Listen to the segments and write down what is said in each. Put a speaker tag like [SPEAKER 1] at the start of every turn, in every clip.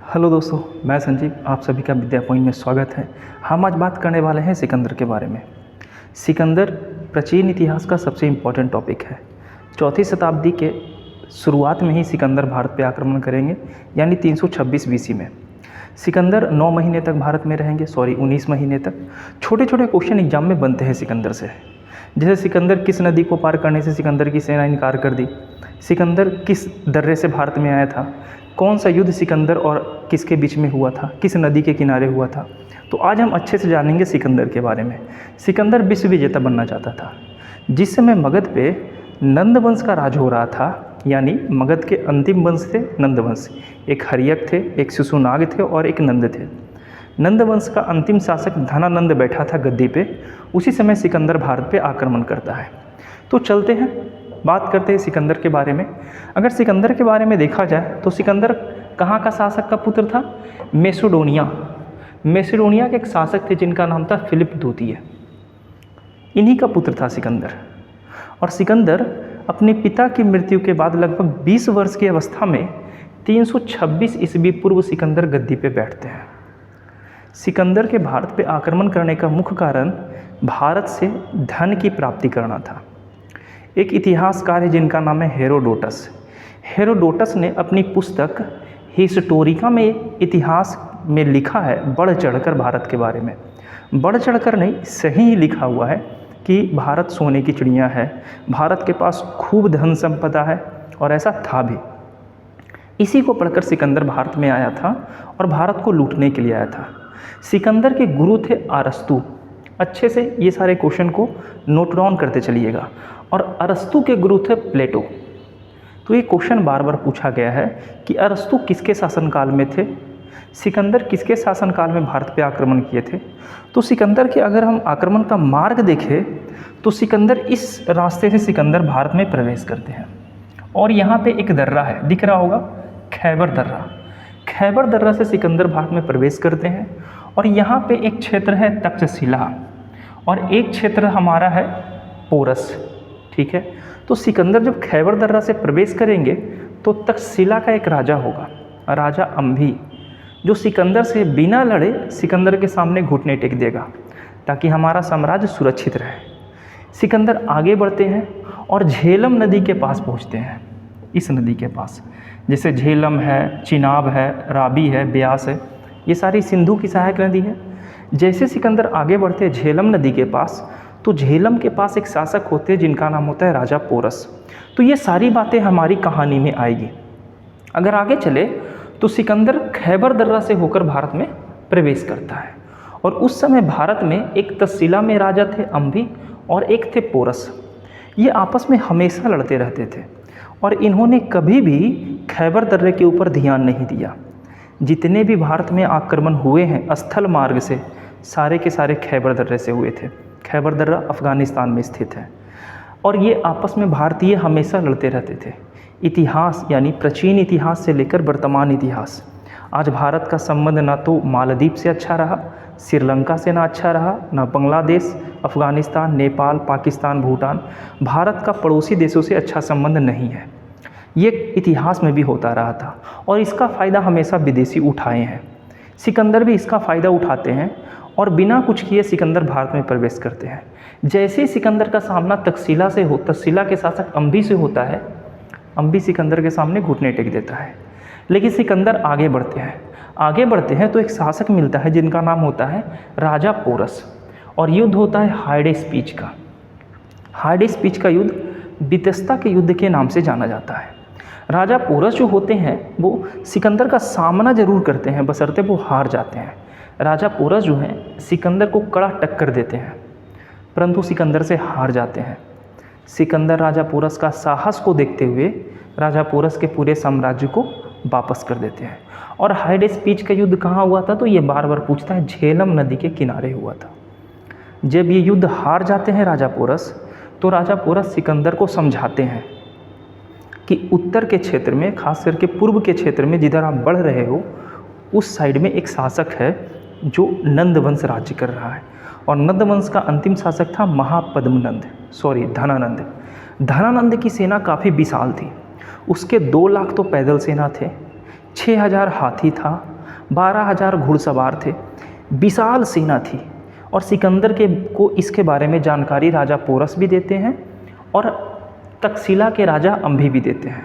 [SPEAKER 1] Hello दोस्तों, मैं संजीव, आप सभी का विद्या पॉइंट में स्वागत है। हम आज बात करने वाले हैं सिकंदर के बारे में। सिकंदर प्राचीन इतिहास का सबसे इम्पोर्टेंट टॉपिक है। चौथी शताब्दी के शुरुआत में ही सिकंदर भारत पे आक्रमण करेंगे, यानी 326 बीसी में। सिकंदर 9 महीने तक भारत में रहेंगे, 19 महीने तक। छोटे छोटे क्वेश्चन एग्जाम में बनते हैं सिकंदर से, जैसे सिकंदर किस नदी को पार करने से सिकंदर की सेना इनकार कर दी, सिकंदर किस दर्रे से भारत में आया था, कौन सा युद्ध सिकंदर और किसके बीच में हुआ था, किस नदी के किनारे हुआ था। तो आज हम अच्छे से जानेंगे सिकंदर के बारे में। सिकंदर विश्व विजेता बनना चाहता था। जिस समय मगध पे नंद वंश का राज हो रहा था, यानी मगध के अंतिम वंश थे नंद वंश। एक हर्यक थे, एक शिशुनाग थे और एक नंद थे। नंद वंश का अंतिम शासक धनानंद बैठा था गद्दी पे। उसी समय सिकंदर भारत पे आक्रमण करता है। तो चलते हैं, बात करते हैं सिकंदर के बारे में। अगर सिकंदर के बारे में देखा जाए तो सिकंदर कहाँ का शासक का पुत्र था? मैसेडोनिया के एक शासक थे जिनका नाम था फिलिप द्वितीय। इन्हीं का पुत्र था सिकंदर। और सिकंदर अपने पिता की मृत्यु के बाद लगभग 20 वर्ष की अवस्था में 326 ईस्वी पूर्व सिकंदर गद्दी पे बैठते हैं। सिकंदर के भारत पे आक्रमण करने का मुख्य कारण भारत से धन की प्राप्ति करना था। एक इतिहासकार है जिनका नाम है हेरोडोटस। हेरोडोटस ने अपनी पुस्तक हिस्टोरिका में इतिहास में लिखा है बढ़ चढ़कर भारत के बारे में। बढ़ चढ़कर नहीं, सही ही लिखा हुआ है कि भारत सोने की चिड़िया है, भारत के पास खूब धन संपदा है, और ऐसा था भी। इसी को पढ़कर सिकंदर भारत में आया था और भारत को लूटने के लिए आया था। सिकंदर के गुरु थे अरस्तु। अच्छे से ये सारे क्वेश्चन को नोट डाउन करते चलिएगा। और अरस्तु के गुरु थे प्लेटो। तो ये क्वेश्चन बार बार पूछा गया है कि अरस्तु किसके शासनकाल में थे, सिकंदर किसके शासनकाल में भारत पे आक्रमण किए थे। तो सिकंदर के अगर हम आक्रमण का मार्ग देखें तो सिकंदर इस रास्ते से सिकंदर भारत में प्रवेश करते हैं। और यहाँ पे एक दर्रा है, दिख रहा होगा, खैबर दर्रा। खैबर दर्रा से सिकंदर भारत में प्रवेश करते हैं। और यहाँ पे एक क्षेत्र है तक्षशिला और एक क्षेत्र हमारा है पोरस। ठीक है, तो सिकंदर जब खैबर दर्रा से प्रवेश करेंगे तो तक्षशिला का एक राजा होगा, राजा अम्भी, जो सिकंदर से बिना लड़े सिकंदर के सामने घुटने टेक देगा ताकि हमारा साम्राज्य सुरक्षित रहे। सिकंदर आगे बढ़ते हैं और झेलम नदी के पास पहुंचते हैं। इस नदी के पास जैसे झेलम है, चिनाब है, रावी है, ब्यास है, ये सारी सिंधु की सहायक नदी है। जैसे सिकंदर आगे बढ़ते हैं झेलम नदी के पास, तो झेलम के पास एक शासक होते हैं जिनका नाम होता है राजा पोरस। तो ये सारी बातें हमारी कहानी में आएगी। अगर आगे चले तो सिकंदर खैबर दर्रा से होकर भारत में प्रवेश करता है। और उस समय भारत में एक तक्षशिला में राजा थे अम्भी और एक थे पोरस। ये आपस में हमेशा लड़ते रहते थे और इन्होंने कभी भी खैबर दर्रे के ऊपर ध्यान नहीं दिया। जितने भी भारत में आक्रमण हुए हैं स्थल मार्ग से, सारे के सारे खैबर दर्रे से हुए थे। खैबर दर्रा अफ़गानिस्तान में स्थित है। और ये आपस में भारतीय हमेशा लड़ते रहते थे। इतिहास यानी प्राचीन इतिहास से लेकर वर्तमान इतिहास, आज भारत का संबंध ना तो मालदीव से अच्छा रहा, श्रीलंका से ना अच्छा रहा, ना बांग्लादेश, अफ़गानिस्तान, नेपाल, पाकिस्तान, भूटान, भारत का पड़ोसी देशों से अच्छा संबंध नहीं है। ये इतिहास में भी होता रहा था और इसका फ़ायदा हमेशा विदेशी उठाए हैं। सिकंदर भी इसका फ़ायदा उठाते हैं और बिना कुछ किए सिकंदर भारत में प्रवेश करते हैं। जैसे ही सिकंदर का सामना तक्षशिला के शासक अम्भी से होता है, अम्भी सिकंदर के सामने घुटने टेक देता है। लेकिन सिकंदर आगे बढ़ते हैं तो एक शासक मिलता है जिनका नाम होता है राजा पोरस। और युद्ध होता है हाइडेस्पीच का। हाइडेस्पीच का युद्ध बितस्ता के युद्ध के नाम से जाना जाता है। राजा पोरस जो होते हैं वो सिकंदर का सामना जरूर करते हैं, बशर्ते वो हार जाते हैं। राजा पोरस जो हैं सिकंदर को कड़ा टक्कर देते हैं, परंतु सिकंदर से हार जाते हैं। सिकंदर राजा पोरस का साहस को देखते हुए राजा पोरस के पूरे साम्राज्य को वापस कर देते हैं। और हाइडेस्पीच का युद्ध कहाँ हुआ था? तो ये बार बार पूछता है, झेलम नदी के किनारे हुआ था। जब ये युद्ध हार जाते हैं राजा पोरस, तो राजा पोरस सिकंदर को समझाते हैं कि उत्तर के क्षेत्र में, खास करके पूर्व के क्षेत्र में जिधर आप बढ़ रहे हो, उस साइड में एक शासक है जो नंद वंश राज्य कर रहा है। और नंद वंश का अंतिम शासक था धनानंद। धनानंद की सेना काफ़ी विशाल थी। उसके 2 लाख तो पैदल सेना थे, 6000 हाथी था 12,000 घुड़सवार थे, विशाल सेना थी। और सिकंदर को इसके बारे में जानकारी राजा पोरस भी देते हैं और तक्षशिला के राजा अंभी भी देते हैं।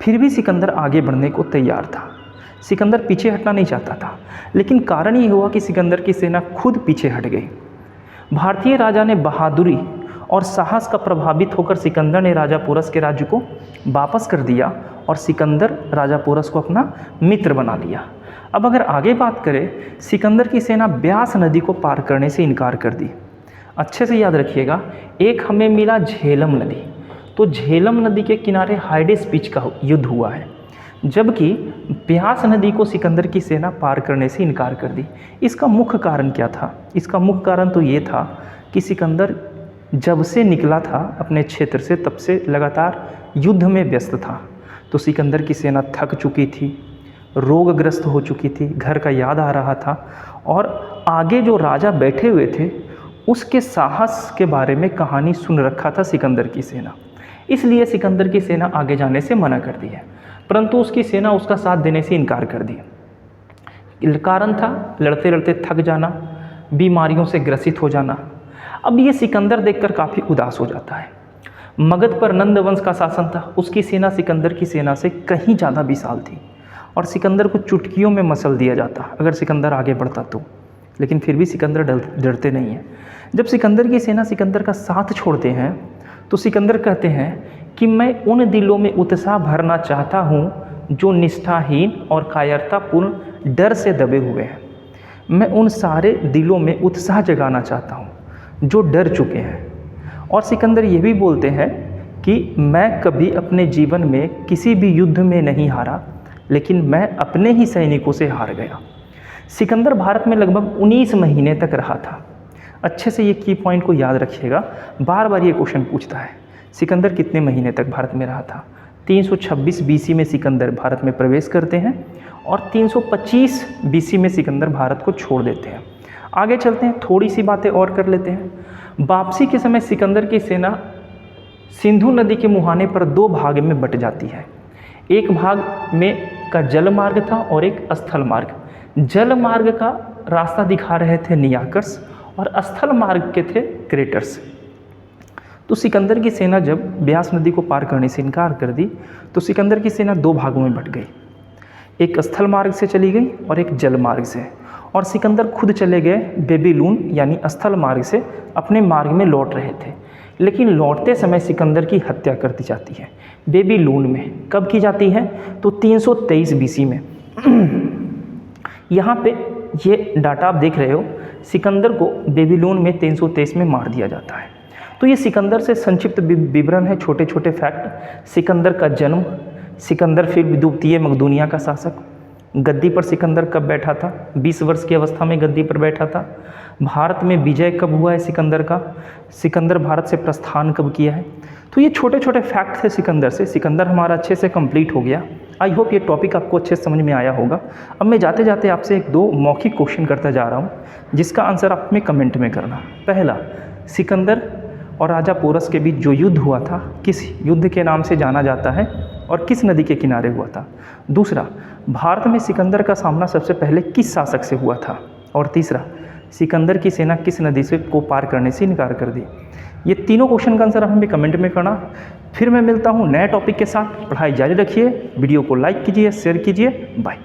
[SPEAKER 1] फिर भी सिकंदर आगे बढ़ने को तैयार था। सिकंदर पीछे हटना नहीं चाहता था, लेकिन कारण ये हुआ कि सिकंदर की सेना खुद पीछे हट गई। भारतीय राजा ने बहादुरी और साहस का प्रभावित होकर सिकंदर ने राजा पोरस के राज्य को वापस कर दिया और सिकंदर राजा पोरस को अपना मित्र बना लिया। अब अगर आगे बात करें, सिकंदर की सेना ब्यास नदी को पार करने से इनकार कर दी। अच्छे से याद रखिएगा, एक हमें मिला झेलम नदी, तो झेलम नदी के किनारे हाइडेस बीच का युद्ध हुआ है, जबकि ब्यास नदी को सिकंदर की सेना पार करने से इनकार कर दी। इसका मुख्य कारण क्या था? इसका मुख्य कारण तो ये था कि सिकंदर जब से निकला था अपने क्षेत्र से, तब से लगातार युद्ध में व्यस्त था। तो सिकंदर की सेना थक चुकी थी, रोगग्रस्त हो चुकी थी, घर का याद आ रहा था, और आगे जो राजा बैठे हुए थे उसके साहस के बारे में कहानी सुन रखा था सिकंदर की सेना। इसलिए सिकंदर की सेना आगे जाने से मना कर दी है, परंतु उसकी सेना उसका साथ देने से इनकार कर दी। कारण था लड़ते लड़ते थक जाना, बीमारियों से ग्रसित हो जाना। अब ये सिकंदर देखकर काफ़ी उदास हो जाता है। मगध पर नंद वंश का शासन था, उसकी सेना सिकंदर की सेना से कहीं ज़्यादा विशाल थी और सिकंदर को चुटकियों में मसल दिया जाता अगर सिकंदर आगे बढ़ता तो। लेकिन फिर भी सिकंदर डरते नहीं हैं। जब सिकंदर की सेना सिकंदर का साथ छोड़ते हैं तो सिकंदर कहते हैं कि मैं उन दिलों में उत्साह भरना चाहता हूँ जो निष्ठाहीन और कायरतापूर्ण डर से दबे हुए हैं। मैं उन सारे दिलों में उत्साह जगाना चाहता हूँ जो डर चुके हैं। और सिकंदर ये भी बोलते हैं कि मैं कभी अपने जीवन में किसी भी युद्ध में नहीं हारा, लेकिन मैं अपने ही सैनिकों से हार गया। सिकंदर भारत में लगभग 19 महीने तक रहा था। अच्छे से ये की पॉइंट को याद रखिएगा, बार बार ये क्वेश्चन पूछता है, सिकंदर कितने महीने तक भारत में रहा था। 326 बीसी में सिकंदर भारत में प्रवेश करते हैं और 325 बीसी में सिकंदर भारत को छोड़ देते हैं। आगे चलते हैं, थोड़ी सी बातें और कर लेते हैं। वापसी के समय सिकंदर की सेना सिंधु नदी के मुहाने पर 2 भाग में बट जाती है। एक भाग में का जल मार्ग था और एक स्थल मार्ग। जल मार्ग का रास्ता दिखा रहे थे नियाकर्स और स्थल मार्ग के थे क्रेटर्स। तो सिकंदर की सेना जब ब्यास नदी को पार करने से इनकार कर दी तो सिकंदर की सेना 2 भागों में बट गई। एक स्थल मार्ग से चली गई और एक जल मार्ग से, और सिकंदर खुद चले गए बेबीलोन यानी स्थल मार्ग से अपने मार्ग में लौट रहे थे। लेकिन लौटते समय सिकंदर की हत्या कर दी जाती है बेबीलोन में। कब की जाती है? तो 323 बीसी में। यहाँ पे ये डाटा आप देख रहे हो, सिकंदर को बेबीलोन में 323 में मार दिया जाता है। तो ये सिकंदर से संक्षिप्त विवरण है, छोटे छोटे फैक्ट। सिकंदर का जन्म, सिकंदर फिर द्वितीय मकदूनिया का शासक, गद्दी पर सिकंदर कब बैठा था, 20 वर्ष की अवस्था में गद्दी पर बैठा था। भारत में विजय कब हुआ है सिकंदर का, सिकंदर भारत से प्रस्थान कब किया है। तो ये छोटे छोटे फैक्ट थे सिकंदर से। सिकंदर हमारा अच्छे से कंप्लीट हो गया। आई होप ये टॉपिक आपको अच्छे से समझ में आया होगा। अब मैं जाते जाते आपसे 1-2 मौखिक क्वेश्चन करता जा रहा हूँ, जिसका आंसर आप में कमेंट में करना। पहला, सिकंदर और राजा पोरस के बीच जो युद्ध हुआ था किस युद्ध के नाम से जाना जाता है और किस नदी के किनारे हुआ था। दूसरा, भारत में सिकंदर का सामना सबसे पहले किस शासक से हुआ था। और तीसरा, सिकंदर की सेना किस नदी से को पार करने से इनकार कर दी। ये तीनों क्वेश्चन का आंसर हमें कमेंट में करना। फिर मैं मिलता हूँ नए टॉपिक के साथ। पढ़ाई जारी रखिए, वीडियो को लाइक कीजिए, शेयर कीजिए। बाय।